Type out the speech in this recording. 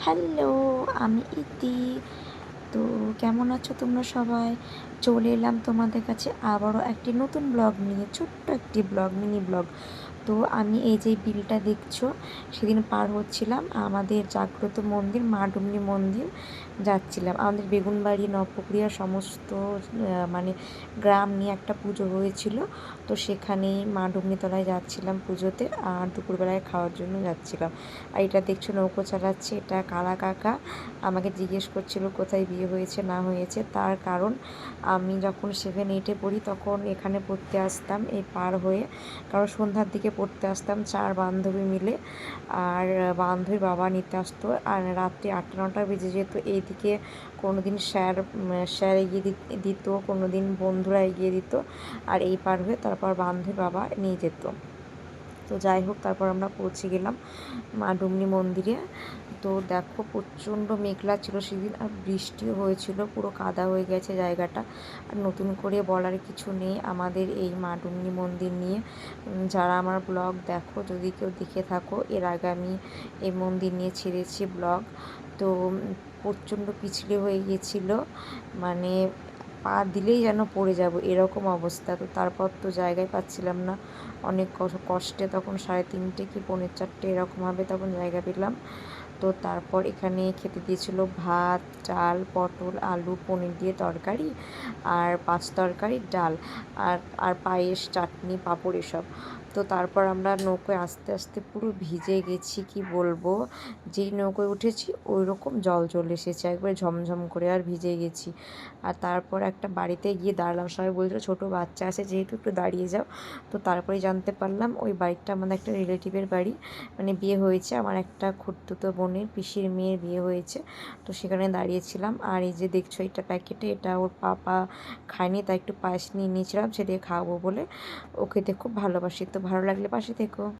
Hello, আমি ইতি। তো কেমন আছো তোমরা সবাই? চলে এলাম তোমাদের কাছে আবারও একটি নতুন ব্লগ নিয়ে, ছোট্ট একটি ব্লগ, মিনি ব্লগ। তো আমি এই যে বিলটা দেখছো, সেদিন পার হচ্ছিলাম আমাদের জাগ্রত মন্দির, মা ডুমনি মন্দির যাচ্ছিলাম। আমাদের বেগুনবাড়ি, নবপুকুরিয়া সমস্ত মানে গ্রাম নিয়ে একটা পুজো হয়েছিল। তো সেখানেই মা ডুমনিতলায় যাচ্ছিলাম পুজোতে, আর দুপুরবেলায় খাওয়ার জন্য যাচ্ছিলাম। আর এটা দেখছো নৌকো চালাচ্ছে, এটা কালা কাকা। আমাকে জিজ্ঞেস করছিল কোথায় বিয়ে হয়েছে না হয়েছে। তার কারণ আমি যখন 7-8-এ পড়ি তখন এখানে পড়তে আসতাম এই পার হয়ে, কারণ সন্ধ্যার দিকে পড়তে আসতাম 4 বান্ধবী মিলে। আর বান্ধবীর বাবা নিতে আসতো, আর রাত্রি 8টা-9টা বেজে যেত। এইদিকে কোনো দিন স্যার এগিয়ে দিত, কোনো দিন বন্ধুরা এগিয়ে দিত, আর এই পার হয়ে তারপর বান্ধবীর বাবা নিয়ে যেত। তো যাই হোক, তারপর আমরা পৌঁছে গেলাম মা ডুমনি মন্দিরে। তো দেখো প্রচণ্ড মেঘলা ছিল সেদিন, আর বৃষ্টিও হয়েছিল, পুরো কাদা হয়ে গেছে জায়গাটা। আর নতুন করে বলার কিছু নেই আমাদের এই মা ডুমনি মন্দির নিয়ে। যারা আমার ব্লগ দেখো, যদি কেউ দেখে থাকো, এর আগে আমি এই মন্দির নিয়ে ছেড়েছি ব্লগ। তো প্রচণ্ড পিছলে হয়ে গিয়েছিলো, মানে পা দিলেই যেন পড়ে যাব এরকম অবস্থা। তো তারপর তো জায়গায় পাচ্ছিলাম না, অনেক কষ্টে তখন 3:30 কি 4:45 এরকম হবে তখন জায়গা পেলাম। তো তারপর এখানে খেতে দিয়েছিল ভাত, ডাল, পটল, আলু, পনির দিয়ে তরকারি, আর 5 তরকারি, ডাল, আর আর পায়েস, চাটনি, পাঁপড় এসব। তো তারপর আমরা নৌকোয় আস্তে আস্তে পুরো ভিজে গেছি, কি বলবো। যেই নৌকোয় উঠেছি ওই রকম জল চলে এসেছে, একবারে ঝমঝম করে, আর ভিজে গেছি। আর তারপর একটা বাড়িতে গিয়ে দাঁড়ালাম, সবাই বলছিল ছোটো বাচ্চা আছে যেহেতু একটু দাঁড়িয়ে যাও। তো তারপরে জানতে পারলাম ওই বাড়িটা আমাদের একটা রিলেটিভের বাড়ি, মানে বিয়ে হয়েছে আমার একটা খুড়তুতো বোনের পিসির মেয়ের বিয়ে হয়েছে। তো সেখানে দাঁড়িয়েছিলাম। আর এই যে দেখছো এটা প্যাকেটে, এটা ওর পাপা খায়নি, তাই একটু পায়েস নিয়ে নিয়েছিলাম, সেটাকে খাওয়াবো বলে। ও খেতে খুব ভালোবাসি। তো ভালো লাগলে পাশে থেকো।